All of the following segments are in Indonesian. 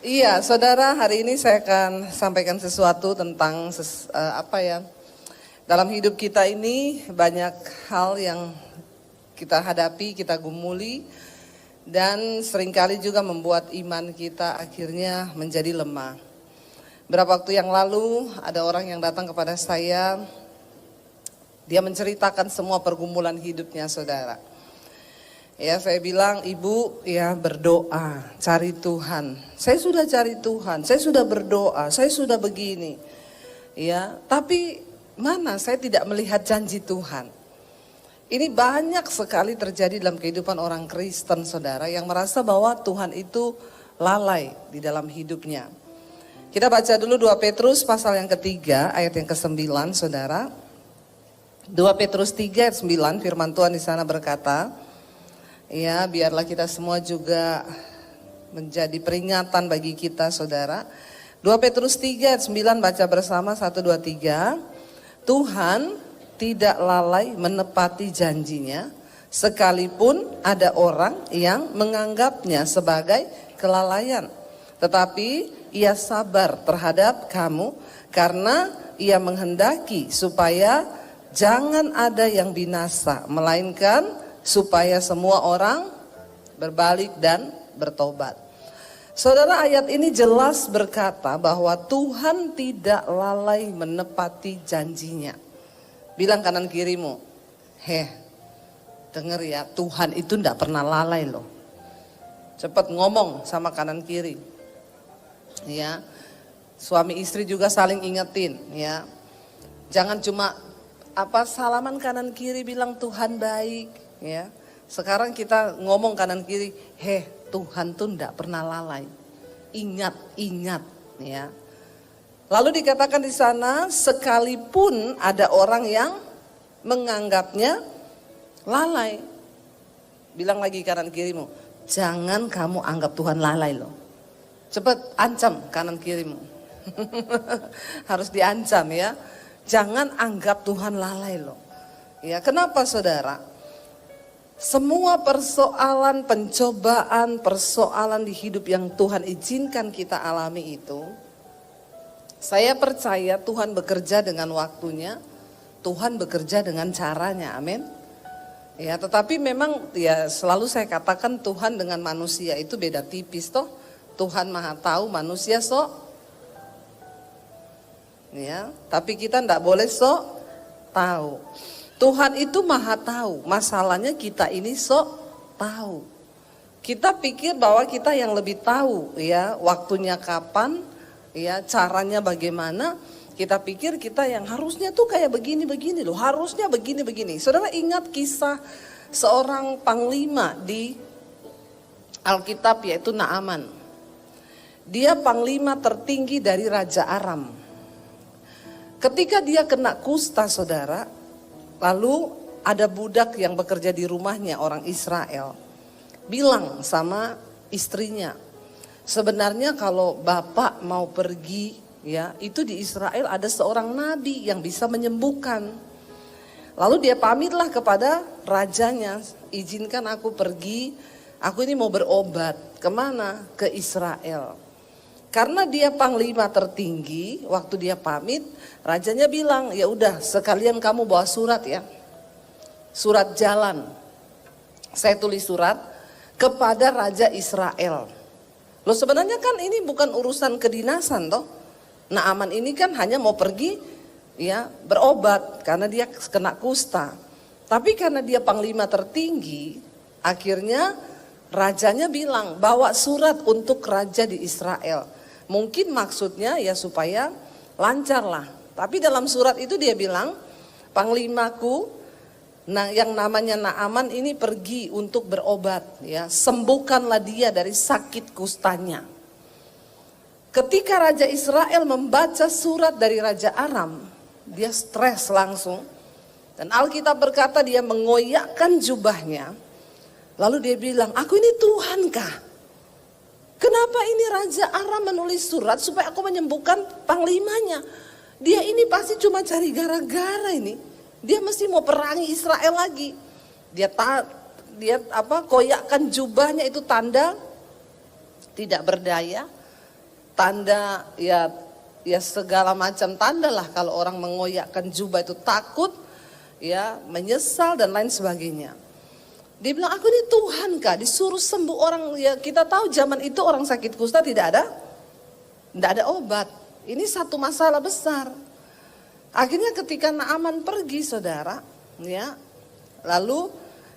Iya, saudara, hari ini saya akan sampaikan sesuatu tentang dalam hidup kita ini banyak hal yang kita hadapi, kita gumuli, dan seringkali juga membuat iman kita akhirnya menjadi lemah. Beberapa waktu yang lalu ada orang yang datang kepada saya, dia menceritakan semua pergumulan hidupnya, saudara. Ya, saya bilang, ibu ya berdoa, cari Tuhan. Saya sudah cari Tuhan, saya sudah berdoa, saya sudah begini. Ya, tapi mana saya tidak melihat janji Tuhan. Ini banyak sekali terjadi dalam kehidupan orang Kristen, saudara, yang merasa bahwa Tuhan itu lalai di dalam hidupnya. Kita baca dulu 2 Petrus pasal yang ketiga, ayat yang ke-9, saudara. 2 Petrus 3 ayat 9, firman Tuhan di sana berkata, ya, biarlah kita semua juga menjadi peringatan bagi kita, saudara. 2 Petrus 3 ayat 9, baca bersama, 1, 2, 3. Tuhan tidak lalai menepati janjinya, sekalipun ada orang yang menganggapnya sebagai kelalaian. Tetapi ia sabar terhadap kamu, karena ia menghendaki supaya jangan ada yang binasa, melainkan supaya semua orang berbalik dan bertobat. Saudara, ayat ini jelas berkata bahwa Tuhan tidak lalai menepati janjinya. Bilang kanan kirimu, denger ya, Tuhan itu tidak pernah lalai loh. Cepat ngomong sama kanan kiri. Ya, suami istri juga saling ingetin, ya. Jangan cuma salaman kanan kiri bilang Tuhan baik. Ya, sekarang kita ngomong kanan kiri, Tuhan tuh enggak pernah lalai. Ingat, ya. Lalu dikatakan di sana, sekalipun ada orang yang menganggapnya lalai. Bilang lagi kanan kirimu, jangan kamu anggap Tuhan lalai loh. Cepat ancam kanan kirimu. Harus diancam ya. Jangan anggap Tuhan lalai loh. Ya, kenapa saudara? Semua persoalan, pencobaan, persoalan di hidup yang Tuhan izinkan kita alami itu, saya percaya Tuhan bekerja dengan waktunya, Tuhan bekerja dengan caranya, amin. Ya, tetapi memang ya selalu saya katakan Tuhan dengan manusia itu beda tipis toh. Tuhan maha tahu, manusia sok. Ya, tapi kita enggak boleh sok tahu. Tuhan itu maha tahu, masalahnya kita ini sok tahu. Kita pikir bahwa kita yang lebih tahu ya, waktunya kapan, ya caranya bagaimana. Kita pikir kita yang harusnya tuh kayak begini-begini loh, harusnya begini-begini. Saudara ingat kisah seorang panglima di Alkitab yaitu Naaman. Dia panglima tertinggi dari Raja Aram. Ketika dia kena kusta, saudara, lalu ada budak yang bekerja di rumahnya, orang Israel, bilang sama istrinya, sebenarnya kalau bapak mau pergi, ya itu di Israel ada seorang nabi yang bisa menyembuhkan. Lalu dia pamitlah kepada rajanya, izinkan aku pergi, aku ini mau berobat. Kemana? Ke Israel. Karena dia panglima tertinggi, waktu dia pamit, rajanya bilang, ya udah sekalian kamu bawa surat ya. Surat jalan. Saya tulis surat kepada Raja Israel. Loh sebenarnya kan ini bukan urusan kedinasan toh. Naaman ini kan hanya mau pergi ya berobat karena dia kena kusta. Tapi karena dia panglima tertinggi, akhirnya rajanya bilang bawa surat untuk raja di Israel. Mungkin maksudnya ya supaya lancar lah. Tapi dalam surat itu dia bilang, panglimaku yang namanya Naaman ini pergi untuk berobat ya, sembuhkanlah dia dari sakit kustanya. Ketika Raja Israel membaca surat dari Raja Aram, dia stres langsung. Dan Alkitab berkata dia mengoyakkan jubahnya. Lalu dia bilang, aku ini Tuhan kah? Kenapa ini Raja Aram menulis surat supaya aku menyembuhkan panglimanya? Dia ini pasti cuma cari gara-gara ini. Dia mesti mau perangi Israel lagi. Dia koyakkan jubahnya, itu tanda tidak berdaya. tanda ya segala macam tanda lah kalau orang mengoyakkan jubah itu takut, ya menyesal dan lain sebagainya. Dia bilang, aku ini Tuhan kah, disuruh sembuh orang. Ya kita tahu zaman itu orang sakit kusta tidak ada obat. Ini satu masalah besar. Akhirnya ketika Naaman pergi, saudara, ya, lalu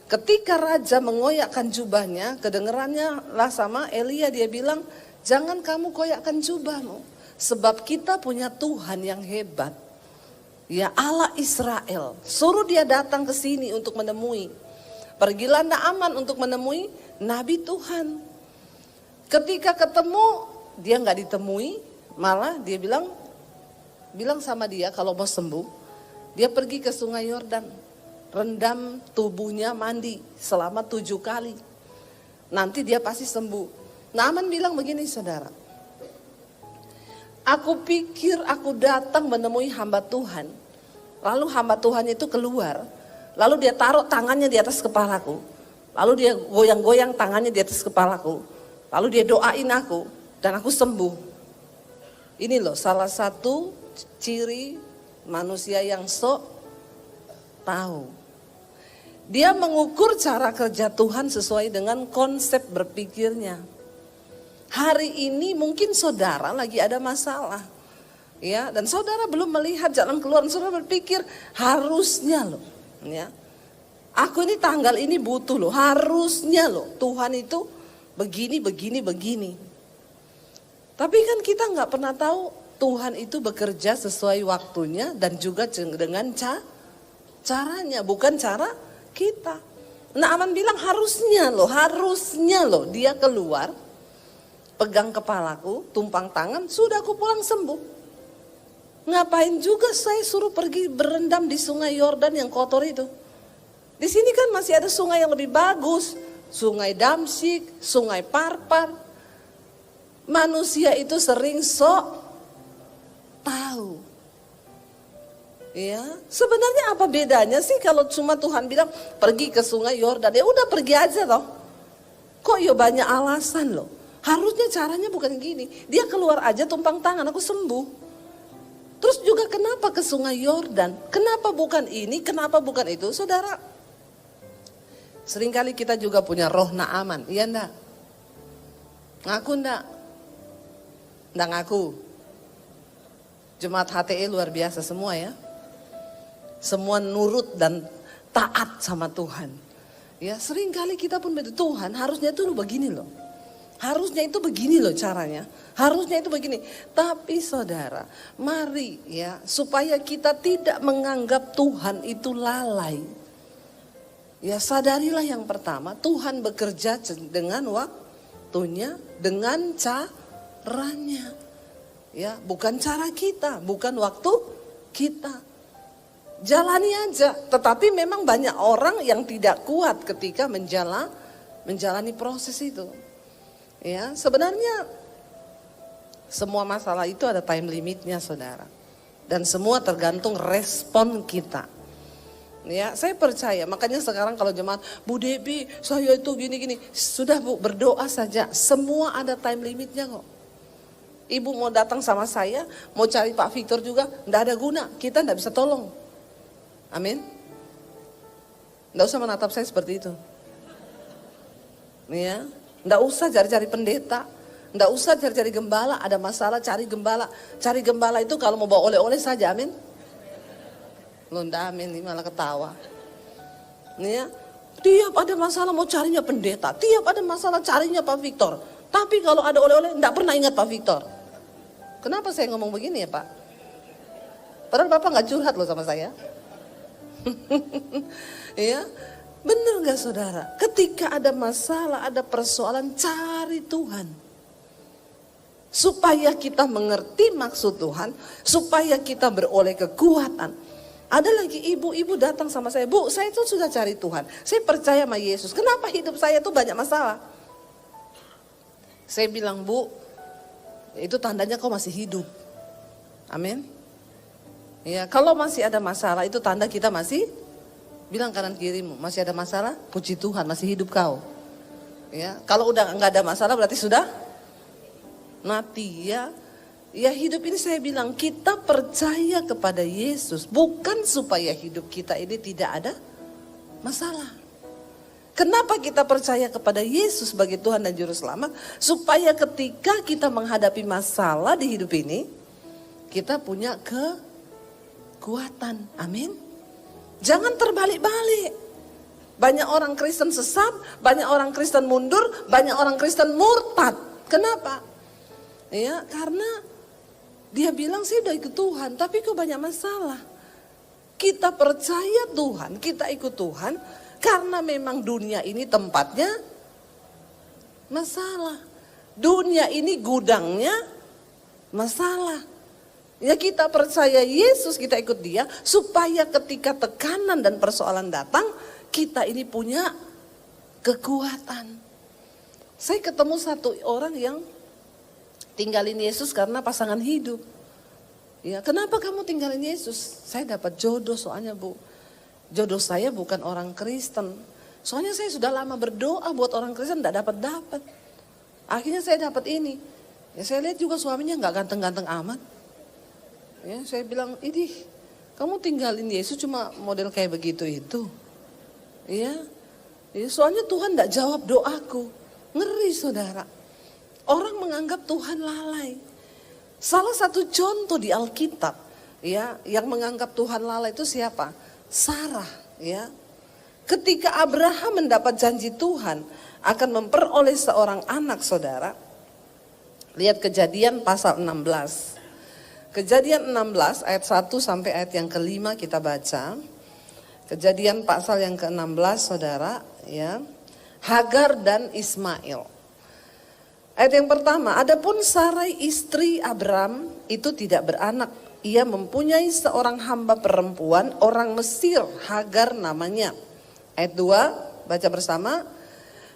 ketika raja mengoyakkan jubahnya, kedengerannya lah sama Elia, dia bilang, jangan kamu koyakkan jubahmu, sebab kita punya Tuhan yang hebat. Ya Allah Israel, suruh dia datang ke sini untuk menemui. Pergilah Naaman untuk menemui Nabi Tuhan. Ketika ketemu, dia nggak ditemui, malah dia bilang sama dia kalau mau sembuh, dia pergi ke Sungai Yordan, rendam tubuhnya mandi selama 7 kali. Nanti dia pasti sembuh. Naaman bilang begini, saudara, aku pikir aku datang menemui hamba Tuhan, lalu hamba Tuhan itu keluar. Lalu dia taruh tangannya di atas kepalaku. Lalu dia goyang-goyang tangannya di atas kepalaku. Lalu dia doain aku dan aku sembuh. Ini loh salah satu ciri manusia yang sok tahu. Dia mengukur cara kerja Tuhan sesuai dengan konsep berpikirnya. Hari ini mungkin saudara lagi ada masalah. Ya, dan saudara belum melihat jalan keluar, saudara berpikir harusnya loh. Ya, aku ini tanggal ini butuh loh, harusnya loh Tuhan itu begini. Tapi kan kita nggak pernah tahu Tuhan itu bekerja sesuai waktunya dan juga dengan caranya, bukan cara kita. Naaman bilang harusnya loh dia keluar, pegang kepalaku, tumpang tangan, sudah aku pulang sembuh. Ngapain juga saya suruh pergi berendam di Sungai Yordan yang kotor itu? Di sini kan masih ada sungai yang lebih bagus, Sungai Damsyik, Sungai Parpar. Manusia itu sering sok tahu. Ya, sebenarnya apa bedanya sih kalau cuma Tuhan bilang pergi ke Sungai Yordan, ya udah pergi aja loh. Kok ya banyak alasan loh. Harusnya caranya bukan gini. Dia keluar aja tumpang tangan, aku sembuh. Terus juga kenapa ke Sungai Yordan? Kenapa bukan ini? Kenapa bukan itu? Saudara, seringkali kita juga punya roh Naaman, iya enggak? Ngaku enggak? Enggak ngaku. Jemaat HTE luar biasa semua ya. Semua nurut dan taat sama Tuhan. Ya, seringkali kita pun Tuhan harusnya itu begini loh. Harusnya itu begini loh caranya. Harusnya itu begini. Tapi saudara, mari ya supaya kita tidak menganggap Tuhan itu lalai. Ya sadarilah yang pertama, Tuhan bekerja dengan waktunya, dengan caranya. Ya, bukan cara kita, bukan waktu kita. Jalani aja. Tetapi memang banyak orang yang tidak kuat ketika menjalani proses itu. Ya, sebenarnya semua masalah itu ada time limitnya, saudara. Dan semua tergantung respon kita. Ya, saya percaya. Makanya sekarang kalau jemaat, Bu Debi, saya itu gini-gini. Sudah Bu, berdoa saja. Semua ada time limitnya kok. Ibu mau datang sama saya, mau cari Pak Victor juga, enggak ada guna. Kita enggak bisa tolong. Amin. Enggak usah menatap saya seperti itu. Ya. Nggak usah cari-cari pendeta, nggak usah cari-cari gembala, ada masalah cari gembala. Cari gembala itu kalau mau bawa oleh-oleh saja, amin. Lo ndak amin, ini malah ketawa. Ya, tiap ada masalah mau carinya pendeta, tiap ada masalah carinya Pak Victor. Tapi kalau ada oleh-oleh nggak pernah ingat Pak Victor. Kenapa saya ngomong begini ya Pak? Padahal Bapak nggak curhat loh sama saya. Ya. Benar gak saudara? Ketika ada masalah, ada persoalan, cari Tuhan. Supaya kita mengerti maksud Tuhan, supaya kita beroleh kekuatan. Ada lagi ibu-ibu datang sama saya, Bu, saya itu sudah cari Tuhan. Saya percaya sama Yesus. Kenapa hidup saya itu banyak masalah? Saya bilang, Bu, itu tandanya kau masih hidup. Amin. Ya, kalau masih ada masalah, itu tanda kita masih. Bilang kanan kirimu, masih ada masalah? Puji Tuhan, masih hidup kau. Ya, kalau udah nggak ada masalah berarti sudah mati ya. Ya hidup ini saya bilang kita percaya kepada Yesus bukan supaya hidup kita ini tidak ada masalah. Kenapa kita percaya kepada Yesus sebagai Tuhan dan Juru Selamat? Supaya ketika kita menghadapi masalah di hidup ini, kita punya kekuatan. Amin. Jangan terbalik-balik. Banyak orang Kristen sesat, banyak orang Kristen mundur, banyak orang Kristen murtad. Kenapa? Ya, karena dia bilang sih udah ikut Tuhan, tapi kok banyak masalah. Kita percaya Tuhan, kita ikut Tuhan, karena memang dunia ini tempatnya masalah. Dunia ini gudangnya masalah. Ya kita percaya Yesus, kita ikut dia, supaya ketika tekanan dan persoalan datang, kita ini punya kekuatan. Saya ketemu satu orang yang tinggalin Yesus karena pasangan hidup. Ya, kenapa kamu tinggalin Yesus? Saya dapat jodoh soalnya Bu. Jodoh saya bukan orang Kristen. Soalnya saya sudah lama berdoa buat orang Kristen, tidak dapat. Akhirnya saya dapat ini. Ya, saya lihat juga suaminya nggak ganteng-ganteng amat. Ya, saya bilang, ini kamu tinggalin Yesus cuma model kayak begitu itu. Ya, soalnya Tuhan tidak jawab doaku. Ngeri saudara. Orang menganggap Tuhan lalai. Salah satu contoh di Alkitab, ya, yang menganggap Tuhan lalai itu siapa? Sarah, ya. Ketika Abraham mendapat janji Tuhan akan memperoleh seorang anak, saudara. Lihat Kejadian pasal 16. Kejadian 16 ayat 1 sampai ayat yang kelima kita baca. Kejadian pasal yang ke-16 saudara, ya. Hagar dan Ismail. Ayat yang pertama, adapun Sarai istri Abram itu tidak beranak. Ia mempunyai seorang hamba perempuan orang Mesir, Hagar namanya. Ayat 2, baca bersama.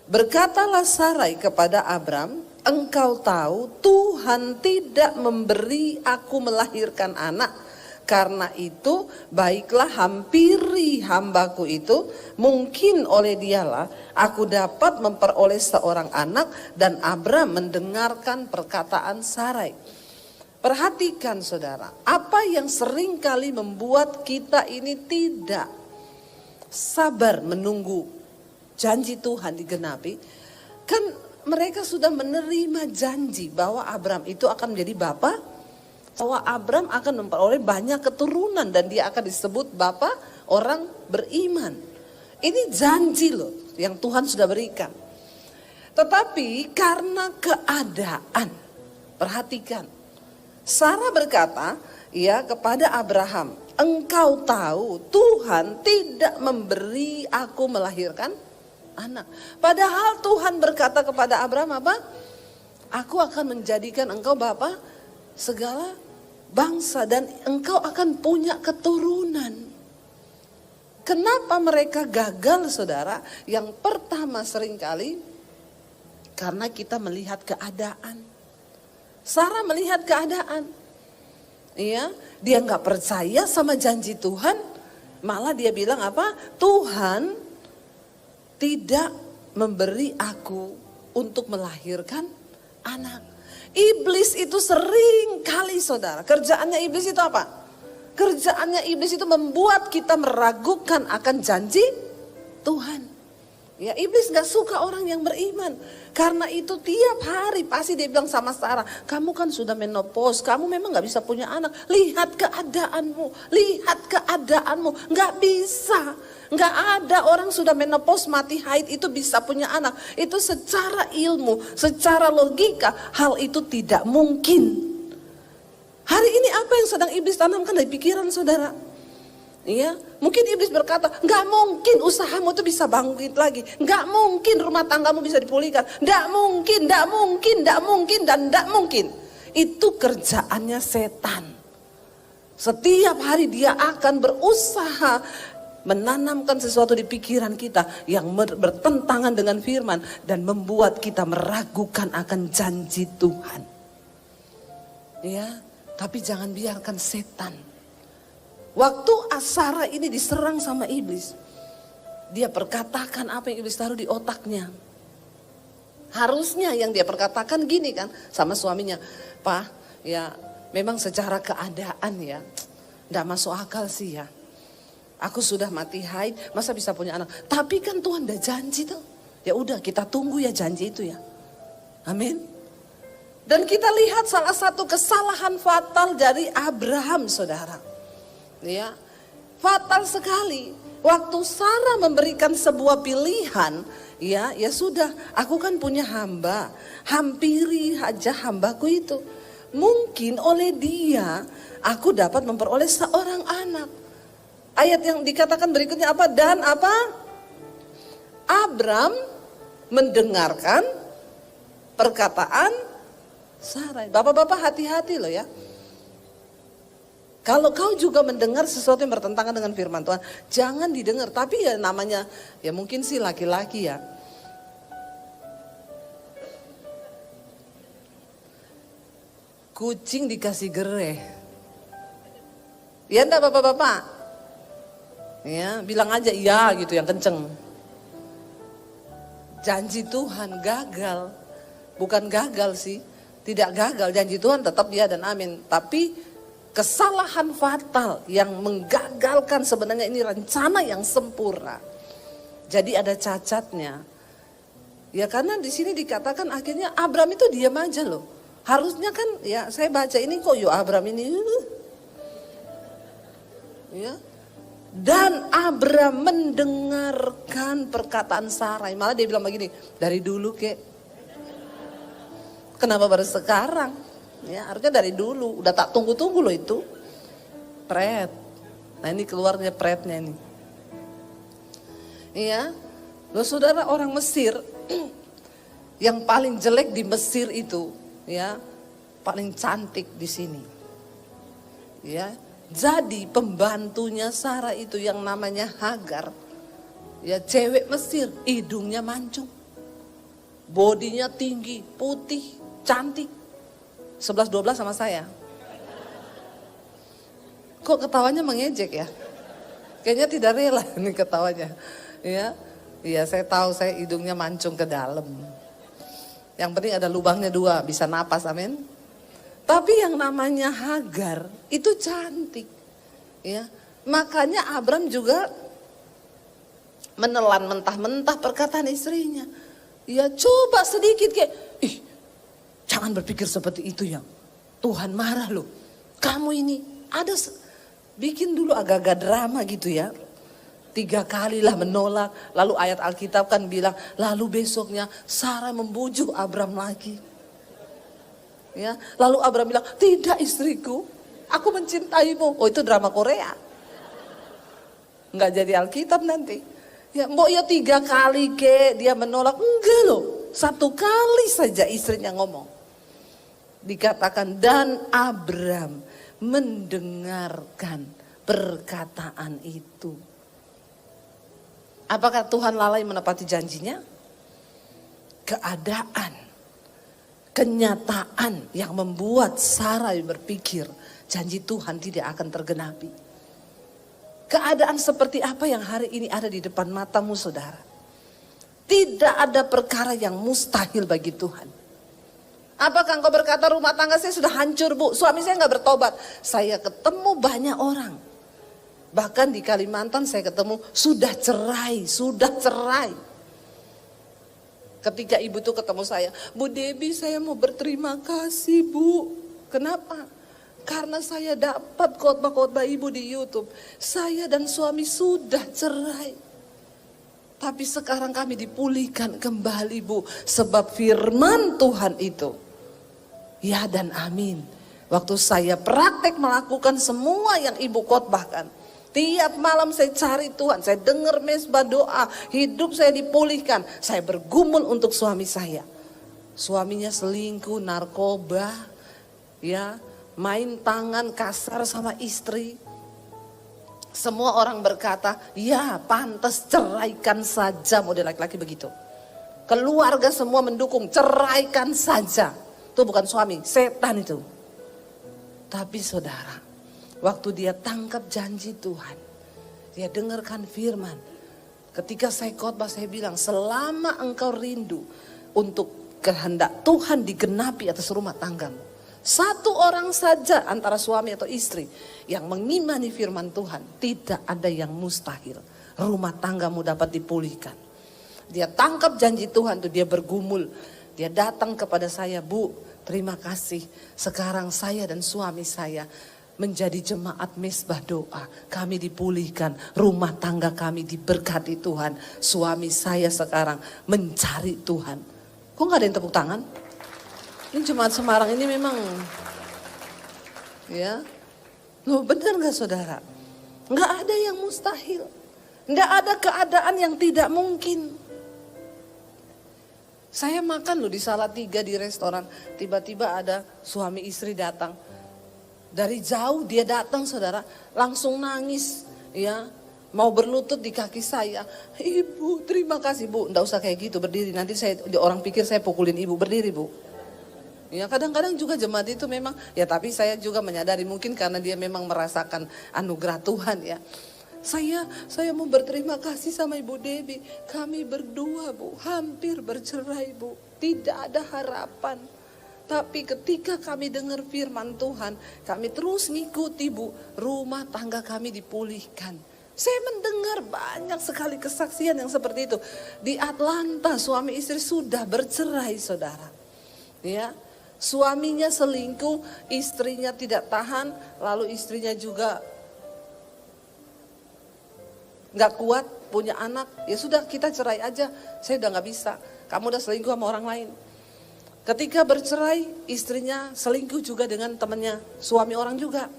Berkatalah Sarai kepada Abram, engkau tahu Tuhan tidak memberi aku melahirkan anak. Karena itu baiklah hampiri hambaku itu, mungkin oleh dialah aku dapat memperoleh seorang anak. Dan Abram mendengarkan perkataan Sarai. Perhatikan saudara, apa yang seringkali membuat kita ini tidak sabar menunggu janji Tuhan digenapi. Kan mereka sudah menerima janji bahwa Abram itu akan menjadi bapa, bahwa Abram akan memperoleh banyak keturunan dan dia akan disebut bapa orang beriman. Ini janji loh yang Tuhan sudah berikan. Tetapi karena keadaan, perhatikan, Sarah berkata ya kepada Abraham, engkau tahu Tuhan tidak memberi aku melahirkan anak. Padahal Tuhan berkata kepada Abraham apa? Aku akan menjadikan engkau bapa segala bangsa dan engkau akan punya keturunan. Kenapa mereka gagal saudara? Yang pertama seringkali karena kita melihat keadaan. Sarah melihat keadaan. Iya, dia nggak percaya sama janji Tuhan, malah dia bilang apa? Tuhan tidak memberi aku untuk melahirkan anak. Iblis itu sering kali saudara, kerjaannya iblis itu apa? Kerjaannya iblis itu membuat kita meragukan akan janji Tuhan. Ya, iblis gak suka orang yang beriman. Karena itu tiap hari pasti dia bilang sama Sarah, kamu kan sudah menopause, kamu memang gak bisa punya anak. Lihat keadaanmu, gak bisa. Gak ada orang sudah menopause mati haid itu bisa punya anak. Itu secara ilmu, secara logika, hal itu tidak mungkin. Hari ini apa yang sedang iblis tanamkan dari pikiran saudara? Iya, mungkin iblis berkata, nggak mungkin usahamu itu bisa bangkit lagi, nggak mungkin rumah tanggamu bisa dipulihkan, nggak mungkin, dan nggak mungkin. Itu kerjaannya setan. Setiap hari dia akan berusaha menanamkan sesuatu di pikiran kita yang bertentangan dengan firman dan membuat kita meragukan akan janji Tuhan. Ya, tapi jangan biarkan setan. Waktu Sarah ini diserang sama iblis, dia perkatakan apa yang iblis taruh di otaknya. Harusnya yang dia perkatakan gini kan sama suaminya, Pak, ya memang secara keadaan ya, enggak masuk akal sih ya. Aku sudah mati haid, masa bisa punya anak? Tapi kan Tuhan udah janji tuh. Ya udah kita tunggu ya janji itu ya. Amin. Dan kita lihat salah satu kesalahan fatal dari Abraham, saudara. Ya, fatal sekali. Waktu Sarah memberikan sebuah pilihan, ya sudah, aku kan punya hamba, hampiri aja hambaku itu. Mungkin oleh dia, aku dapat memperoleh seorang anak. Ayat yang dikatakan berikutnya apa? Dan apa? Abram mendengarkan perkataan Sarai. Bapak-bapak hati-hati loh ya. Kalau kau juga mendengar sesuatu yang bertentangan dengan firman Tuhan, jangan didengar. Tapi ya namanya, ya mungkin sih laki-laki ya. Kucing dikasih gereh. Ya enggak bapak-bapak? Ya, bilang aja iya gitu yang kenceng. Janji Tuhan gagal. Bukan gagal sih. Tidak gagal, janji Tuhan tetap ya dan amin. Tapi kesalahan fatal yang menggagalkan sebenarnya ini rencana yang sempurna. Jadi ada cacatnya. Ya karena di sini dikatakan akhirnya Abram itu diam aja loh. Harusnya kan ya saya baca ini kok Abram ini. Ya. Dan Abram mendengarkan perkataan Sarai. Malah dia bilang begini, dari dulu kek. Kenapa baru sekarang? Ya, harusnya dari dulu. Udah tak tunggu-tunggu loh itu. Pret. Nah ini keluarnya pretnya ini. Iya. Loh saudara, orang Mesir yang paling jelek di Mesir itu, ya, paling cantik di sini. Ya. Jadi pembantunya Sarah itu yang namanya Hagar, ya cewek Mesir, hidungnya mancung, bodinya tinggi, putih, cantik, 11-12 sama saya. Kok ketawanya mengejek ya? Kayaknya tidak rela ini ketawanya. Ya, iya saya tahu saya hidungnya mancung ke dalam. Yang penting ada lubangnya 2, bisa napas, amin. Tapi yang namanya Hagar itu cantik, ya. Makanya Abram juga menelan mentah-mentah perkataan istrinya. Ya coba sedikit kayak, jangan berpikir seperti itu ya. Tuhan marah loh. Kamu ini ada bikin dulu agak-agak drama gitu ya. 3 kali lah menolak. Lalu ayat Alkitab kan bilang, lalu besoknya Sarah membujuk Abram lagi. Ya, lalu Abram bilang, tidak istriku, aku mencintaimu. Oh itu drama Korea. Nggak jadi Alkitab nanti. Ya, mbok ya 3 kali ke dia menolak. Enggak loh, 1 kali saja istrinya ngomong. Dikatakan dan Abram mendengarkan perkataan itu. Apakah Tuhan lalai menepati janjinya? Keadaan, kenyataan yang membuat Sarai berpikir janji Tuhan tidak akan tergenapi. Keadaan seperti apa yang hari ini ada di depan matamu saudara? Tidak ada perkara yang mustahil bagi Tuhan. Apakah engkau berkata rumah tangga saya sudah hancur bu, suami saya nggak bertobat? Saya ketemu banyak orang. Bahkan di Kalimantan saya ketemu sudah cerai. Ketika ibu tuh ketemu saya, Bu Debbie saya mau berterima kasih bu. Kenapa? Karena saya dapat khotbah-khotbah ibu di YouTube. Saya dan suami sudah cerai. Tapi sekarang kami dipulihkan kembali bu. Sebab firman Tuhan itu. Ya dan amin. Waktu saya praktek melakukan semua yang ibu khotbahkan. Tiap malam saya cari Tuhan, saya dengar mesbah doa, hidup saya dipulihkan. Saya bergumul untuk suami saya. Suaminya selingkuh, narkoba, ya, main tangan kasar sama istri. Semua orang berkata, ya pantas ceraikan saja, model laki-laki begitu. Keluarga semua mendukung, ceraikan saja. Itu bukan suami, setan itu. Tapi saudara, waktu dia tangkap janji Tuhan, dia dengarkan firman. Ketika saya khotbah saya bilang, selama engkau rindu untuk kehendak Tuhan digenapi atas rumah tanggamu. Satu orang saja antara suami atau istri yang mengimani firman Tuhan, tidak ada yang mustahil. Rumah tanggamu dapat dipulihkan. Dia tangkap janji Tuhan tuh, dia bergumul. Dia datang kepada saya, Bu, terima kasih. Sekarang saya dan suami saya menjadi jemaat Mesbah Doa. Kami dipulihkan, rumah tangga kami diberkati Tuhan. Suami saya sekarang mencari Tuhan. Kok gak ada yang tepuk tangan? Ini jemaat Semarang ini memang, ya, loh benar gak saudara? Gak ada yang mustahil. Gak ada keadaan yang tidak mungkin. Saya makan loh di Salatiga di restoran, tiba-tiba ada suami istri datang. Dari jauh dia datang saudara, langsung nangis, ya, mau berlutut di kaki saya. Ibu, terima kasih Bu, nggak usah kayak gitu, berdiri. Nanti orang pikir saya pukulin ibu, berdiri Bu. Ya kadang-kadang juga jemaat itu memang, ya tapi saya juga menyadari mungkin karena dia memang merasakan anugerah Tuhan ya. Saya mau berterima kasih sama Ibu Debbie. Kami berdua Bu, hampir bercerai Bu, tidak ada harapan. Tapi ketika kami dengar firman Tuhan, kami terus ngikuti Bu, rumah tangga kami dipulihkan. Saya mendengar banyak sekali kesaksian yang seperti itu. Di Atlanta suami istri sudah bercerai saudara. Ya, suaminya selingkuh, istrinya tidak tahan, lalu istrinya juga nggak kuat, punya anak, ya sudah kita cerai aja. Saya udah nggak bisa, kamu udah selingkuh sama orang lain. Ketika bercerai, istrinya selingkuh juga dengan temannya, suami orang juga.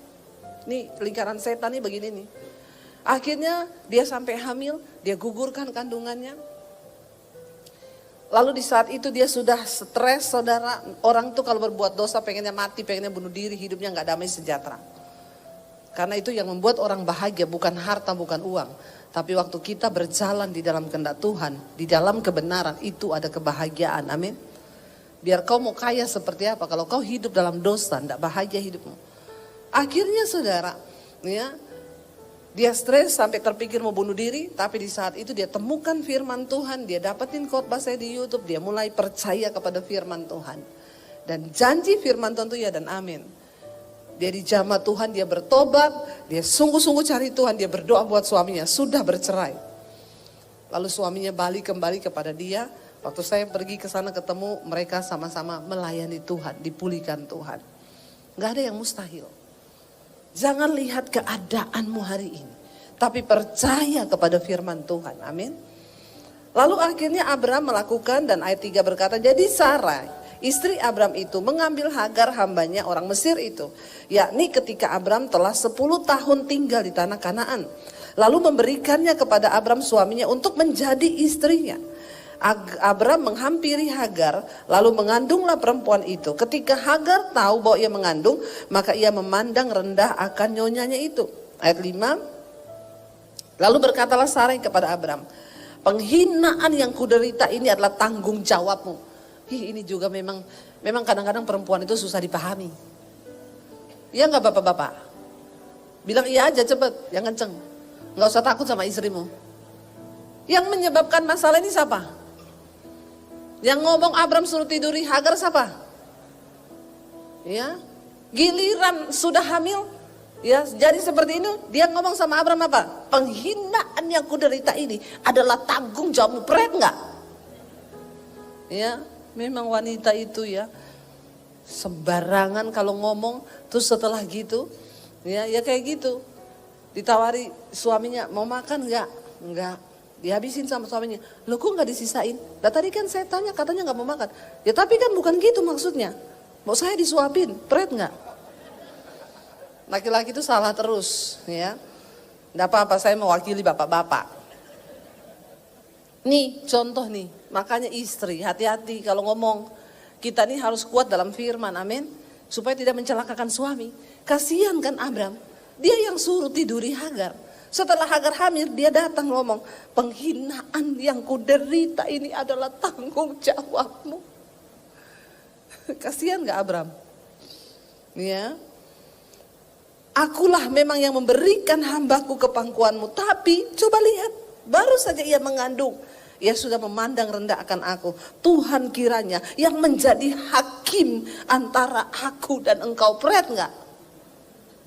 Nih lingkaran setan nih begini nih. Akhirnya dia sampai hamil, dia gugurkan kandungannya. Lalu di saat itu dia sudah stres saudara. Orang tuh kalau berbuat dosa pengennya mati, pengennya bunuh diri, hidupnya gak damai sejahtera. Karena itu yang membuat orang bahagia bukan harta, bukan uang. Tapi waktu kita berjalan di dalam kehendak Tuhan, di dalam kebenaran, itu ada kebahagiaan, amin. Biar kau mau kaya seperti apa, kalau kau hidup dalam dosa, gak bahagia hidupmu. Akhirnya saudara, ya, dia stres sampai terpikir mau bunuh diri, tapi di saat itu dia temukan firman Tuhan, dia dapetin khotbah saya di YouTube, dia mulai percaya kepada firman Tuhan. Dan janji firman Tuhan itu ya dan amin. Dia dijamah Tuhan, dia bertobat, dia sungguh-sungguh cari Tuhan, dia berdoa buat suaminya, sudah bercerai. Lalu suaminya balik kembali kepada dia, waktu saya pergi ke sana ketemu mereka sama-sama melayani Tuhan, dipulihkan Tuhan. Gak ada yang mustahil. Jangan lihat keadaanmu hari ini, tapi percaya kepada firman Tuhan, amin. Lalu akhirnya Abraham melakukan dan ayat 3 berkata, jadi Sarai, istri Abraham itu mengambil Hagar hambanya orang Mesir itu. Yakni ketika Abraham telah 10 tahun tinggal di tanah Kanaan. Lalu memberikannya kepada Abraham suaminya untuk menjadi istrinya. Abraham menghampiri Hagar, lalu mengandunglah perempuan itu. Ketika Hagar tahu bahwa ia mengandung, maka ia memandang rendah akan nyonyanya itu. Ayat 5, lalu berkatalah Sarai kepada Abraham, penghinaan yang kuderita ini adalah tanggung jawabmu. Ini juga memang kadang-kadang perempuan itu susah dipahami. Iya gak bapak-bapak? Bilang iya aja cepet, yang kenceng. Gak usah takut sama istrimu. Yang menyebabkan masalah ini siapa? Yang ngomong Abraham suruh tiduri Hagar siapa? Ya, giliran sudah hamil, ya jadi seperti ini, dia ngomong sama Abraham apa? Penghinaan yang kuderita ini adalah tanggung jawabmu, pret nggak? Ya, memang wanita itu ya sembarangan kalau ngomong, terus setelah gitu, ya kayak gitu, ditawari suaminya mau makan nggak? Dihabisin sama suaminya. Loh kok gak disisain? Nah tadi kan saya tanya katanya gak mau makan. Ya tapi kan bukan gitu maksudnya. Mau saya disuapin, pret gak? Laki-laki itu salah terus ya. Gak apa-apa saya mewakili bapak-bapak. Nih contoh nih. Makanya istri hati-hati kalau ngomong. Kita nih harus kuat dalam firman, amin. Supaya tidak mencelakakan suami. Kasihan kan Abraham. Dia yang suruh tiduri Hagar. Setelah Hagar hamil, dia datang ngomong, penghinaan yang kuderita ini adalah tanggung jawabmu. Kasihan gak Abraham? Ya, akulah memang yang memberikan hambaku ke pangkuanmu. Tapi coba lihat, baru saja ia mengandung. Ia sudah memandang rendah akan aku. Tuhan kiranya yang menjadi hakim antara aku dan engkau. Pret nggak?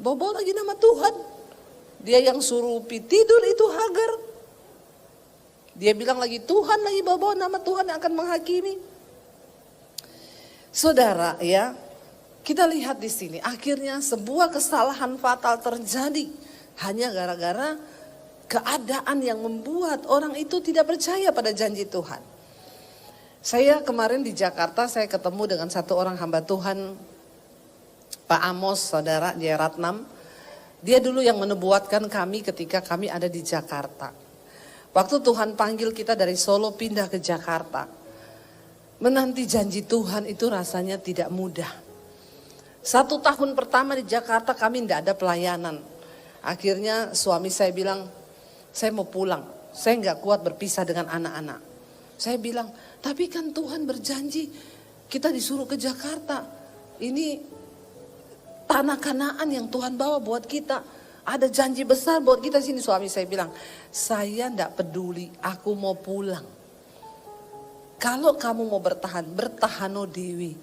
Bawa lagi nama Tuhan. Dia yang suruh tidur itu Hagar. Dia bilang lagi Tuhan lagi bawa nama Tuhan yang akan menghakimi. Saudara ya, kita lihat di sini akhirnya sebuah kesalahan fatal terjadi hanya gara-gara keadaan yang membuat orang itu tidak percaya pada janji Tuhan. Saya kemarin di Jakarta saya ketemu dengan satu orang hamba Tuhan, Pak Amos, saudara, dia Ratnam. Dia dulu yang menubuatkan kami ketika kami ada di Jakarta. Waktu Tuhan panggil kita dari Solo pindah ke Jakarta. Menanti janji Tuhan itu rasanya tidak mudah. 1 tahun pertama di Jakarta kami tidak ada pelayanan. Akhirnya suami saya bilang, saya mau pulang. Saya nggak kuat berpisah dengan anak-anak. Saya bilang, tapi kan Tuhan berjanji kita disuruh ke Jakarta. Ini tanah Kanaan yang Tuhan bawa buat kita. Ada janji besar buat kita sini. Suami saya bilang, saya nggak peduli, aku mau pulang. Kalau kamu mau bertahan, bertahano dewi.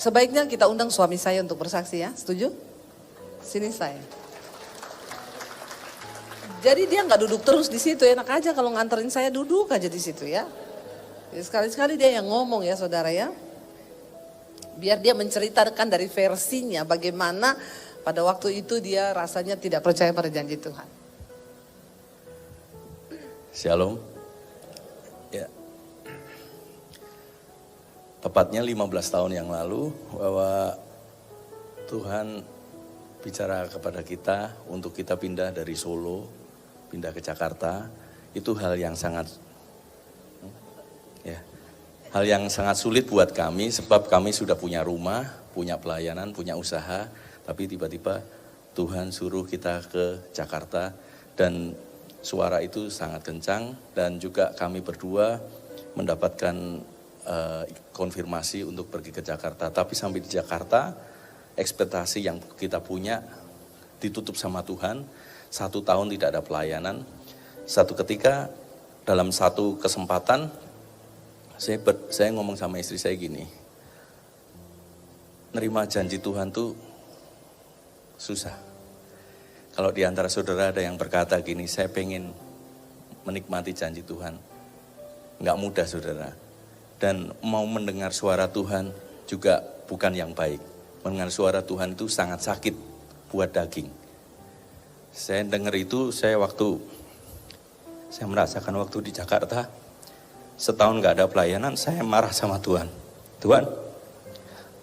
Sebaiknya kita undang suami saya untuk bersaksi ya, setuju? Sini saya. Jadi dia nggak duduk terus di situ, enak aja kalau nganterin saya duduk aja di situ ya. Jadi sekali-sekali dia yang ngomong ya saudara ya. Biar dia menceritakan dari versinya bagaimana pada waktu itu dia rasanya tidak percaya pada janji Tuhan. Shalom. Ya. Tepatnya 15 tahun yang lalu bahwa Tuhan bicara kepada kita untuk kita pindah dari Solo, pindah ke Jakarta. Itu hal yang sangat sulit buat kami sebab kami sudah punya rumah, punya pelayanan, punya usaha, tapi tiba-tiba Tuhan suruh kita ke Jakarta dan suara itu sangat kencang dan juga kami berdua mendapatkan konfirmasi untuk pergi ke Jakarta. Tapi sampai di Jakarta, ekspektasi yang kita punya ditutup sama Tuhan. 1 tahun tidak ada pelayanan. Satu ketika dalam satu kesempatan saya ngomong sama istri saya gini, nerima janji Tuhan tuh susah. Kalau di antara saudara ada yang berkata gini, saya pengen menikmati janji Tuhan. Nggak mudah saudara. Dan mau mendengar suara Tuhan juga bukan yang baik. Mendengar suara Tuhan itu sangat sakit buat daging. Saya dengar itu, saya merasakan waktu di Jakarta, setahun gak ada pelayanan, saya marah sama Tuhan.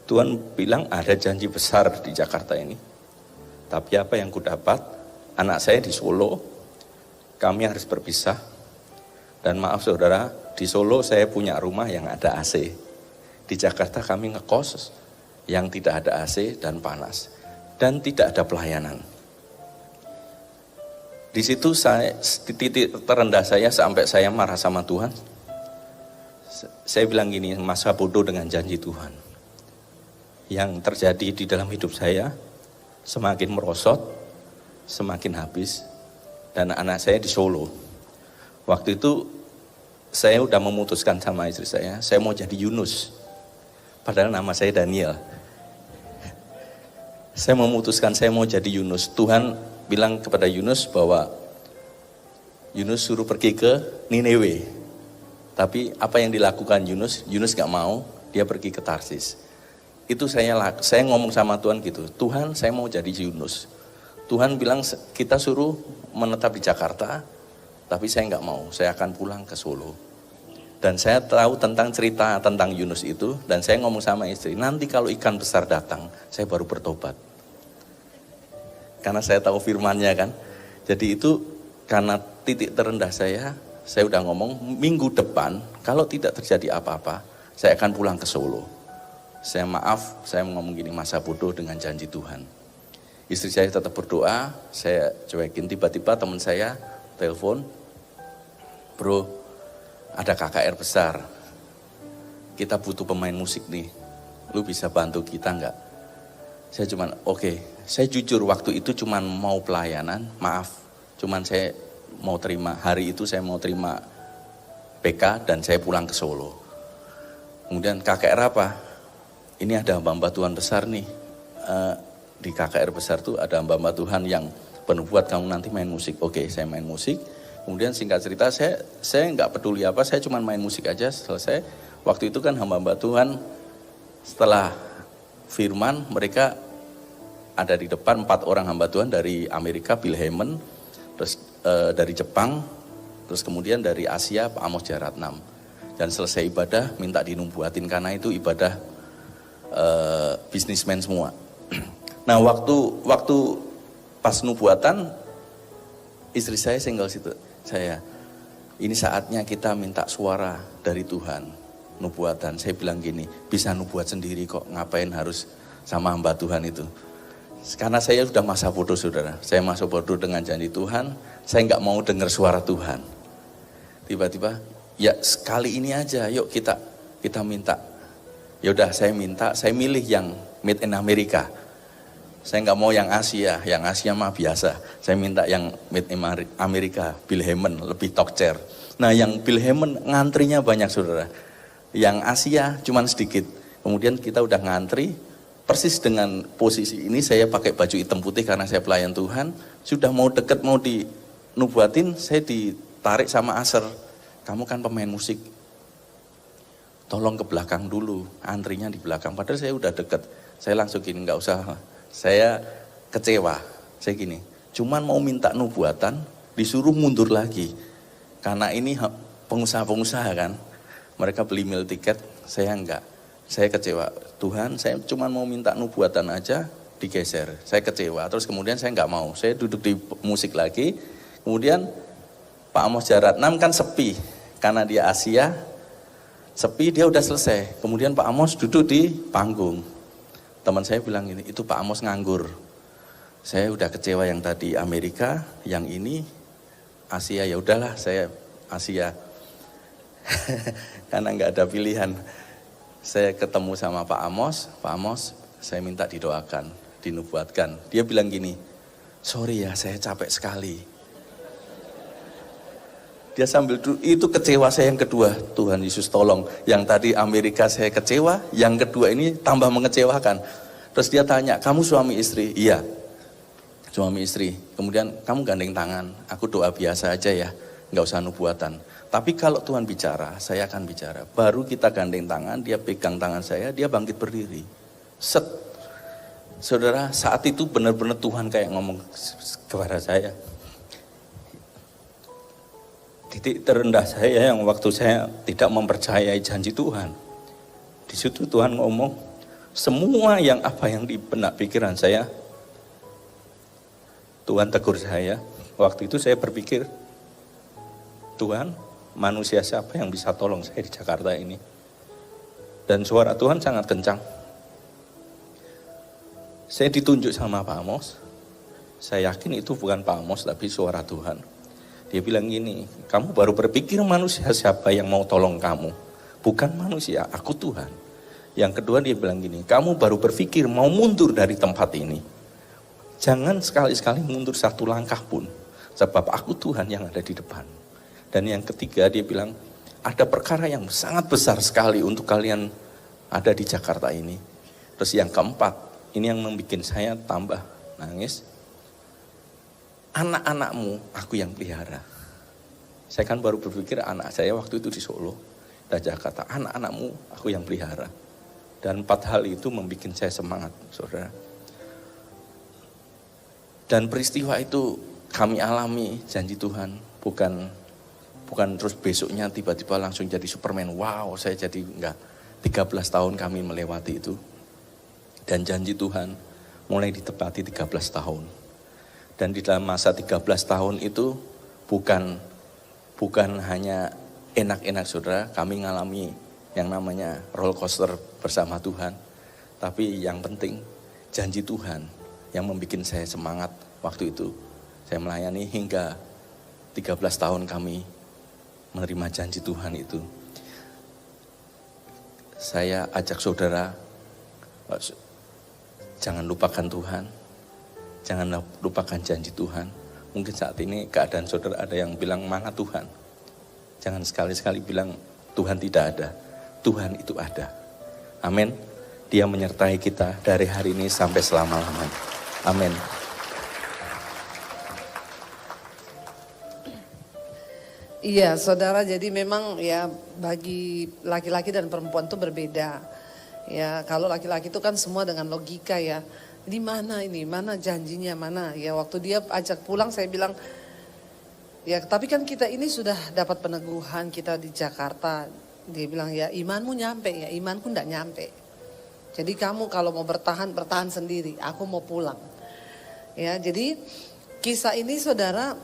Tuhan bilang ada janji besar di Jakarta ini. Tapi apa yang kudapat, anak saya di Solo, kami harus berpisah. Dan maaf saudara, di Solo saya punya rumah yang ada AC. Di Jakarta kami ngekos yang tidak ada AC dan panas. Dan tidak ada pelayanan. Di situ titik terendah saya sampai saya marah sama Tuhan. Saya bilang gini, masa bodoh dengan janji Tuhan. Yang terjadi di dalam hidup saya semakin merosot, semakin habis. Dan anak saya di Solo. Waktu itu saya udah memutuskan sama istri saya mau jadi Yunus. Padahal nama saya Daniel. Saya memutuskan saya mau jadi Yunus. Tuhan bilang kepada Yunus bahwa Yunus suruh pergi ke Nineveh. Tapi apa yang dilakukan Yunus gak mau, dia pergi ke Tarsis. Itu saya ngomong sama Tuhan gitu, Tuhan saya mau jadi Yunus. Tuhan bilang kita suruh menetap di Jakarta, tapi saya gak mau, saya akan pulang ke Solo. Dan saya tahu tentang cerita tentang Yunus itu, dan saya ngomong sama istri, nanti kalau ikan besar datang, saya baru bertobat. Karena saya tahu firman-Nya kan. Jadi itu karena titik terendah saya udah ngomong minggu depan kalau tidak terjadi apa-apa, saya akan pulang ke Solo. Saya ngomong gini, masa bodoh dengan janji Tuhan. Istri saya tetap berdoa, saya cuekin. Tiba-tiba teman saya telepon, bro, ada KKR besar, kita butuh pemain musik nih, lu bisa bantu kita nggak? Saya cuman oke. Saya jujur waktu itu cuman mau pelayanan, maaf, cuman saya mau terima, hari itu saya mau terima PK dan saya pulang ke Solo. Kemudian KKR apa? Ini ada hamba-hamba Tuhan besar nih. Di KKR besar tuh ada hamba-hamba Tuhan yang penubuat kamu nanti main musik. Oke, saya main musik. Kemudian singkat cerita saya nggak peduli apa, saya cuma main musik aja selesai. Waktu itu kan hamba-hamba Tuhan setelah firman mereka ada di depan 4 orang hamba Tuhan dari Amerika, Bill Heyman, terus dari Jepang, terus kemudian dari Asia Pak Amos Jaratnam. Dan selesai ibadah minta dinubuatin karena itu ibadah bisnismen semua. Nah waktu pas nubuatan istri saya single situ. Ini saatnya kita minta suara dari Tuhan, nubuatan. Saya bilang gini, bisa nubuat sendiri kok, ngapain harus sama hamba Tuhan itu. Karena saya sudah masa bodoh saudara, saya masa bodoh dengan janji Tuhan, saya nggak mau dengar suara Tuhan. Tiba-tiba, ya sekali ini aja, yuk kita minta. Yaudah saya milih yang made in Amerika. Saya nggak mau yang Asia mah biasa. Saya minta yang made in Amerika, Bill Heyman, lebih talk chair. Nah yang Bill Heyman ngantrinya banyak saudara. Yang Asia cuman sedikit. Kemudian kita udah ngantri, persis dengan posisi ini saya pakai baju hitam putih karena saya pelayan Tuhan. Sudah mau deket, mau dinubuatin, saya ditarik sama Aser. Kamu kan pemain musik, tolong ke belakang dulu, antrinya di belakang. Padahal saya udah deket, saya langsung gini, nggak usah. Saya kecewa, saya gini, cuman mau minta nubuatan, disuruh mundur lagi. Karena ini pengusaha-pengusaha kan, mereka beli meal tiket, saya enggak. Saya kecewa, Tuhan saya cuman mau minta nubuatan aja, digeser. Saya kecewa, terus kemudian saya enggak mau. Saya duduk di musik lagi, kemudian Pak Amos Jaratnam kan sepi, karena dia Asia, sepi dia udah selesai. Kemudian Pak Amos duduk di panggung. Teman saya bilang gini, itu Pak Amos nganggur. Saya udah kecewa yang tadi Amerika, yang ini Asia, ya udahlah saya Asia. Karena nggak ada pilihan. Saya ketemu sama Pak Amos, saya minta didoakan, dinubuatkan. Dia bilang gini, sorry ya saya capek sekali. Dia sambil itu kecewa saya yang kedua, Tuhan Yesus tolong. Yang tadi Amerika saya kecewa, yang kedua ini tambah mengecewakan. Terus dia tanya, kamu suami istri? Iya, suami istri. Kemudian kamu gandeng tangan, aku doa biasa aja ya, nggak usah nubuatan. Tapi kalau Tuhan bicara, saya akan bicara. Baru kita gandeng tangan, dia pegang tangan saya, dia bangkit berdiri. Set. Saudara, saat itu benar-benar Tuhan kayak ngomong kepada saya. Titik terendah saya yang waktu saya tidak mempercayai janji Tuhan. Di situ Tuhan ngomong, semua yang apa yang di benak pikiran saya, Tuhan tegur saya. Waktu itu saya berpikir, Tuhan, manusia siapa yang bisa tolong saya di Jakarta ini? Dan suara Tuhan sangat kencang. Saya ditunjuk sama Pak Amos. Saya yakin itu bukan Pak Amos, tapi suara Tuhan. Dia bilang gini, kamu baru berpikir manusia siapa yang mau tolong kamu. Bukan manusia, aku Tuhan. Yang kedua dia bilang gini, kamu baru berpikir mau mundur dari tempat ini. Jangan sekali-sekali mundur satu langkah pun. Sebab aku Tuhan yang ada di depan. Dan yang ketiga dia bilang, ada perkara yang sangat besar sekali untuk kalian ada di Jakarta ini. Terus yang keempat, ini yang membuat saya tambah nangis. Anak-anakmu aku yang pelihara. Saya kan baru berpikir anak saya waktu itu di Solo, dan Jakarta, anak-anakmu aku yang pelihara. Dan 4 hal itu membuat saya semangat, saudara. Dan peristiwa itu kami alami janji Tuhan, bukan terus besoknya tiba-tiba langsung jadi Superman. Wow, saya jadi enggak. 13 tahun kami melewati itu. Dan janji Tuhan mulai ditepati 13 tahun. Dan di dalam masa 13 tahun itu bukan hanya enak-enak saudara, kami ngalami yang namanya roller coaster bersama Tuhan. Tapi yang penting janji Tuhan yang membuat saya semangat waktu itu. Saya melayani hingga 13 tahun kami menerima janji Tuhan itu. Saya ajak saudara, jangan lupakan Tuhan. Jangan lupakan janji Tuhan. Mungkin saat ini keadaan saudara ada yang bilang, mana Tuhan? Jangan sekali-sekali bilang Tuhan tidak ada. Tuhan itu ada. Amin. Dia menyertai kita dari hari ini sampai selama-lamanya. Amin. Iya, saudara, jadi memang ya bagi laki-laki dan perempuan itu berbeda. Ya, kalau laki-laki itu kan semua dengan logika ya. Di mana ini, mana janjinya, mana. Ya, waktu dia ajak pulang saya bilang, ya tapi kan kita ini sudah dapat peneguhan kita di Jakarta. Dia bilang ya imanmu nyampe, ya imanku enggak nyampe. Jadi kamu kalau mau bertahan, bertahan sendiri, aku mau pulang. Ya, jadi kisah ini saudara,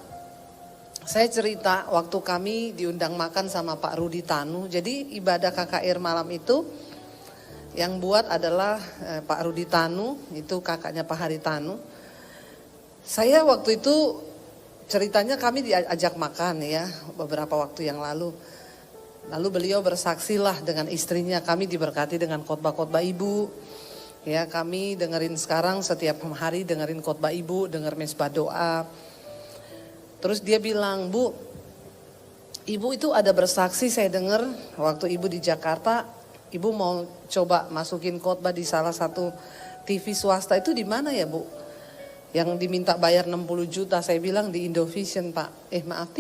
saya cerita waktu kami diundang makan sama Pak Rudi Tanu. Jadi ibadah KKR malam itu yang buat adalah Pak Rudi Tanu, itu kakaknya Pak Hari Tanu. Saya waktu itu ceritanya kami diajak makan ya beberapa waktu yang lalu. Lalu beliau bersaksilah dengan istrinya, kami diberkati dengan khotbah-khotbah ibu. Ya, kami dengerin sekarang setiap hari dengerin khotbah ibu, denger mesbah doa. Terus dia bilang, Bu, ibu itu ada bersaksi saya dengar waktu ibu di Jakarta, ibu mau coba masukin khotbah di salah satu TV swasta itu di mana ya Bu? Yang diminta bayar 60 juta, saya bilang di Indovision Pak. Maaf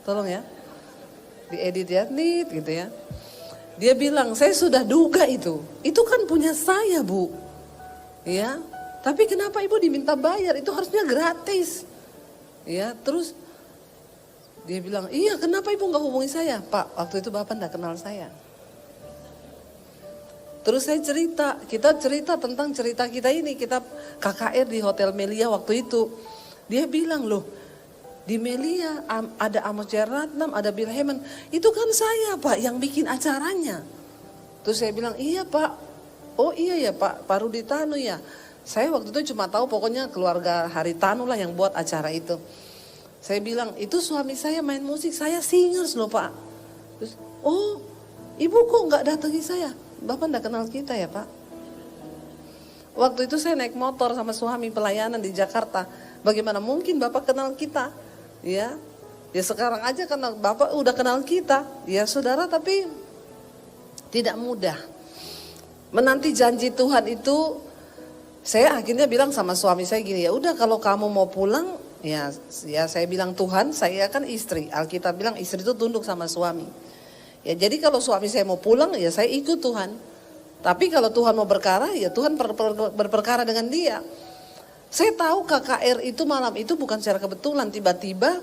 tolong ya, diedit ya, gitu ya. Dia bilang, saya sudah duga itu kan punya saya Bu. Ya, tapi kenapa ibu diminta bayar, itu harusnya gratis. Ya, terus dia bilang, iya kenapa ibu gak hubungi saya? Pak, waktu itu bapak gak kenal saya. Terus saya kita cerita tentang cerita kita ini, kita KKR di Hotel Melia waktu itu. Dia bilang loh, di Melia ada Amos Jairatnam, ada Bill Hammond, itu kan saya Pak yang bikin acaranya. Terus saya bilang, iya Pak, oh iya ya Pak Rudi Tanu ya. Saya waktu itu cuma tahu pokoknya keluarga Haritanu lah yang buat acara itu. Saya bilang, itu suami saya main musik, saya singers loh Pak. Terus, oh ibu kok gak datangi saya? Bapak gak kenal kita ya Pak? Waktu itu saya naik motor sama suami pelayanan di Jakarta. Bagaimana mungkin Bapak kenal kita? Ya sekarang aja karena Bapak udah kenal kita. Ya saudara, tapi tidak mudah. Menanti janji Tuhan itu, saya akhirnya bilang sama suami saya gini, ya udah kalau kamu mau pulang, ya saya bilang Tuhan, saya kan istri. Alkitab bilang istri itu tunduk sama suami. Ya jadi kalau suami saya mau pulang, ya saya ikut Tuhan. Tapi kalau Tuhan mau berkara, ya Tuhan berperkara dengan dia. Saya tahu KKR itu malam itu bukan secara kebetulan, tiba-tiba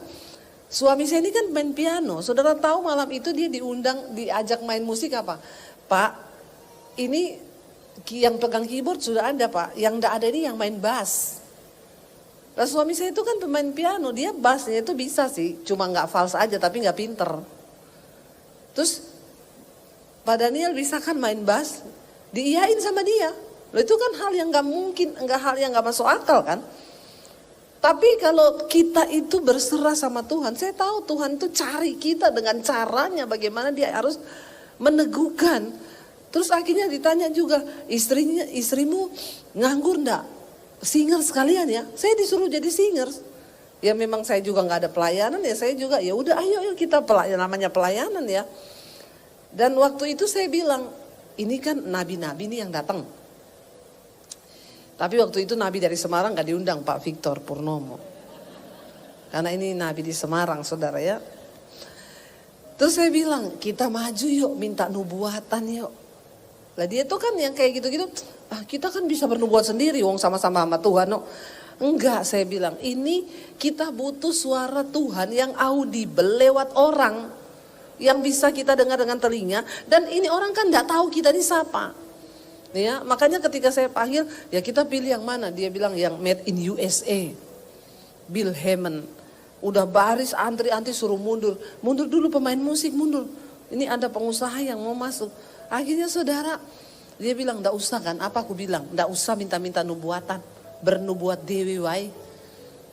suami saya ini kan main piano. Saudara tahu malam itu dia diajak main musik apa? Pak, ini yang pegang keyboard sudah ada Pak, yang tidak ada ini yang main bass. Nah suami saya itu kan pemain piano, dia bassnya itu bisa sih, cuma nggak fals aja tapi nggak pinter. Terus Pak Daniel bisa kan main bass, diiyain sama dia. Loh itu kan hal yang nggak mungkin, hal yang nggak masuk akal kan. Tapi kalau kita itu berserah sama Tuhan, saya tahu Tuhan itu cari kita dengan caranya bagaimana dia harus meneguhkan. Terus akhirnya ditanya juga, istrimu nganggur enggak? Singer sekalian ya. Saya disuruh jadi singer. Ya memang saya juga nggak ada pelayanan ya, saya juga ya udah ayo kita namanya pelayanan ya. Dan waktu itu saya bilang, ini kan nabi-nabi nih yang datang. Tapi waktu itu nabi dari Semarang nggak diundang Pak Victor Purnomo. Karena ini nabi di Semarang saudara ya. Terus saya bilang, kita maju yuk minta nubuatan yuk. Lah dia tuh kan yang kayak gitu-gitu, kita kan bisa bernubuat sendiri, wong sama-sama sama Tuhan. No. Enggak, saya bilang, ini kita butuh suara Tuhan yang audible lewat orang. Yang bisa kita dengar dengan telinga, dan ini orang kan enggak tahu kita ini siapa. Ya, makanya ketika saya panggil, ya kita pilih yang mana? Dia bilang yang made in USA. Bill Hammond. Udah baris antri-antri suruh mundur. Mundur dulu pemain musik, mundur. Ini ada pengusaha yang mau masuk. Akhirnya saudara, dia bilang enggak usah kan, apa aku bilang? Enggak usah minta-minta nubuatan, bernubuat dewi wai.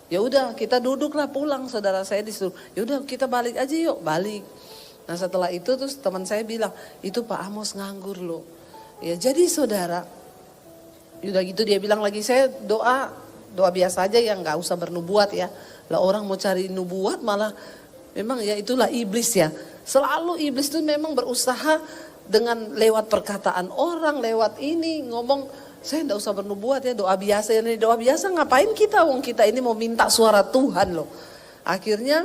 Ya udah kita duduklah pulang, saudara saya disuruh. Ya udah kita balik aja yuk, balik. Nah setelah itu terus teman saya bilang, itu Pak Amos nganggur loh. Ya jadi saudara, udah gitu dia bilang lagi, saya doa biasa aja ya, enggak usah bernubuat ya. Lah orang mau cari nubuat malah Memang ya itulah iblis ya. Selalu iblis itu memang berusaha dengan lewat perkataan orang, lewat ini ngomong, saya enggak usah bernubuat ya, doa biasa ya. Doa biasa ngapain kita, wong kita ini mau minta suara Tuhan loh. Akhirnya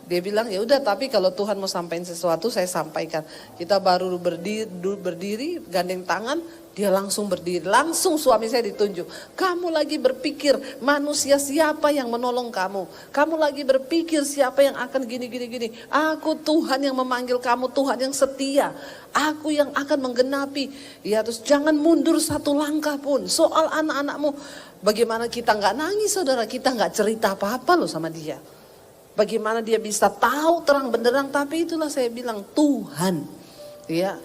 dia bilang ya udah, tapi kalau Tuhan mau sampaikan sesuatu saya sampaikan. Kita baru berdiri gandeng tangan, dia langsung berdiri. Langsung suami saya ditunjuk. Kamu lagi berpikir manusia siapa yang menolong kamu? Kamu lagi berpikir siapa yang akan gini. Aku Tuhan yang memanggil kamu, Tuhan yang setia. Aku yang akan menggenapi. Ya terus jangan mundur satu langkah pun. Soal anak-anakmu, bagaimana kita nggak nangis saudara, kita nggak cerita apa-apa loh sama dia. Bagaimana dia bisa tahu terang benderang, tapi itulah saya bilang Tuhan. Ya.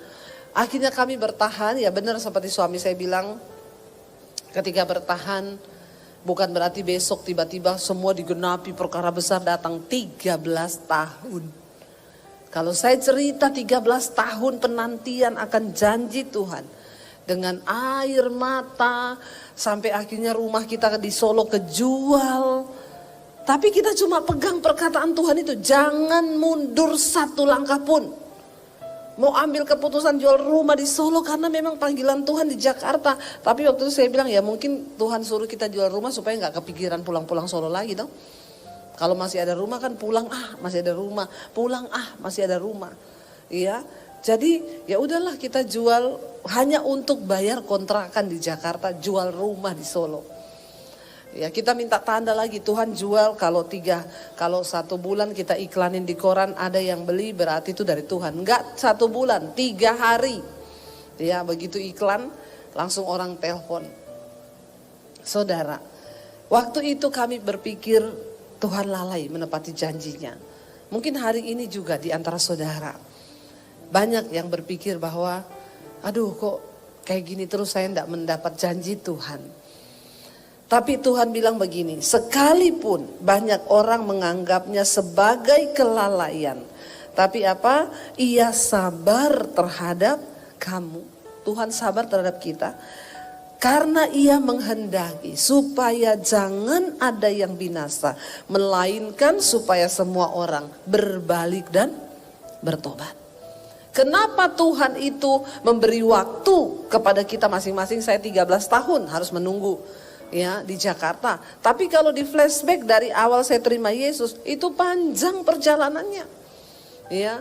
Akhirnya kami bertahan, ya benar seperti suami saya bilang, ketika bertahan bukan berarti besok tiba-tiba semua digenapi, perkara besar datang 13 tahun. Kalau saya cerita 13 tahun penantian akan janji Tuhan. Dengan air mata, sampai akhirnya rumah kita di Solo kejual. Tapi kita cuma pegang perkataan Tuhan itu, jangan mundur satu langkah pun. Mau ambil keputusan jual rumah di Solo karena memang panggilan Tuhan di Jakarta. Tapi waktu itu saya bilang ya mungkin Tuhan suruh kita jual rumah supaya nggak kepikiran pulang-pulang Solo lagi dong. Kalau masih ada rumah kan pulang, masih ada rumah, pulang, masih ada rumah. Iya. Jadi ya udahlah kita jual hanya untuk bayar kontrakan di Jakarta, jual rumah di Solo. Ya kita minta tanda lagi, Tuhan jual kalau 1 bulan kita iklanin di koran ada yang beli berarti itu dari Tuhan. Enggak 1 bulan, 3 hari. Ya begitu iklan langsung orang telepon. Saudara, waktu itu kami berpikir Tuhan lalai menepati janjinya. Mungkin hari ini juga di antara saudara banyak yang berpikir bahwa aduh kok kayak gini terus saya enggak mendapat janji Tuhan. Tapi Tuhan bilang begini, sekalipun banyak orang menganggapnya sebagai kelalaian. Tapi apa? Ia sabar terhadap kamu. Tuhan sabar terhadap kita. Karena ia menghendaki supaya jangan ada yang binasa. Melainkan supaya semua orang berbalik dan bertobat. Kenapa Tuhan itu memberi waktu kepada kita masing-masing? Saya 13 tahun harus menunggu. Ya di Jakarta. Tapi kalau di flashback dari awal saya terima Yesus itu panjang perjalanannya. Ya.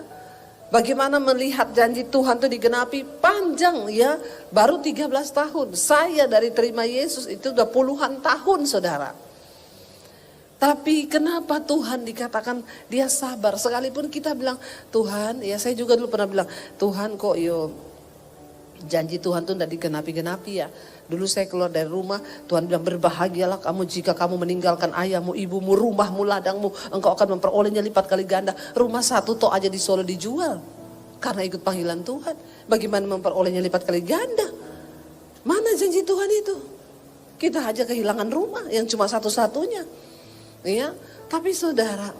Bagaimana melihat janji Tuhan itu digenapi panjang ya. Baru 13 tahun. Saya dari terima Yesus itu udah puluhan tahun saudara. Tapi kenapa Tuhan dikatakan dia sabar? Sekalipun kita bilang Tuhan, ya saya juga dulu pernah bilang Tuhan kok janji Tuhan itu tidak digenapi-genapi ya. Dulu saya keluar dari rumah, Tuhan bilang berbahagialah kamu jika kamu meninggalkan ayahmu, ibumu, rumahmu, ladangmu. Engkau akan memperolehnya lipat kali ganda. Rumah 1 tok aja di Solo dijual. Karena ikut panggilan Tuhan. Bagaimana memperolehnya lipat kali ganda? Mana janji Tuhan itu? Kita aja kehilangan rumah yang cuma satu-satunya. Ya, tapi saudara,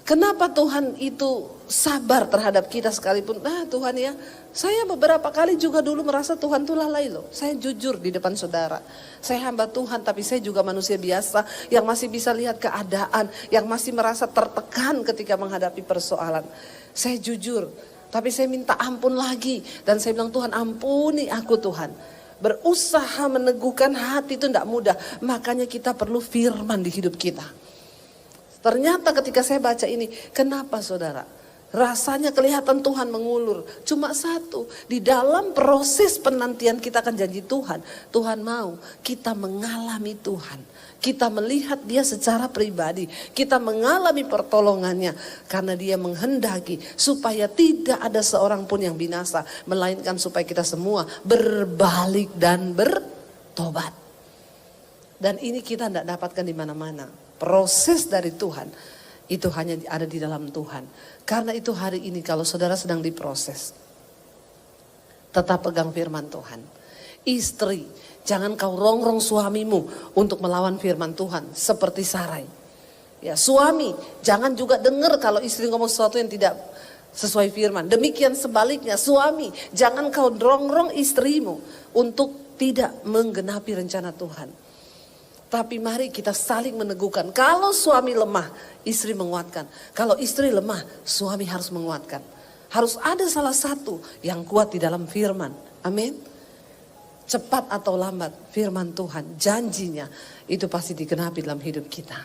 kenapa Tuhan itu sabar terhadap kita sekalipun? Tuhan ya, saya beberapa kali juga dulu merasa Tuhan tuh lalai loh. Saya jujur di depan saudara. Saya hamba Tuhan tapi saya juga manusia biasa yang masih bisa lihat keadaan. Yang masih merasa tertekan ketika menghadapi persoalan. Saya jujur, tapi saya minta ampun lagi. Dan saya bilang Tuhan ampuni aku Tuhan. Berusaha meneguhkan hati itu tidak mudah. Makanya kita perlu firman di hidup kita. Ternyata ketika saya baca ini, kenapa saudara? Rasanya kelihatan Tuhan mengulur. Cuma satu, di dalam proses penantian kita akan janji Tuhan. Tuhan mau kita mengalami Tuhan. Kita melihat dia secara pribadi. Kita mengalami pertolongannya. Karena dia menghendaki supaya tidak ada seorang pun yang binasa. Melainkan supaya kita semua berbalik dan bertobat. Dan ini kita tidak dapatkan di mana-mana. Proses dari Tuhan itu hanya ada di dalam Tuhan. Karena itu hari ini kalau saudara sedang diproses, tetap pegang firman Tuhan. Istri, jangan kau rongrong suamimu untuk melawan firman Tuhan seperti Sarai. Ya, suami, jangan juga dengar kalau istri ngomong sesuatu yang tidak sesuai firman. Demikian sebaliknya, suami, jangan kau rongrong istrimu untuk tidak menggenapi rencana Tuhan. Tapi mari kita saling meneguhkan. Kalau suami lemah, istri menguatkan. Kalau istri lemah, suami harus menguatkan. Harus ada salah satu yang kuat di dalam firman. Amin. Cepat atau lambat firman Tuhan, janjinya itu pasti digenapi dalam hidup kita.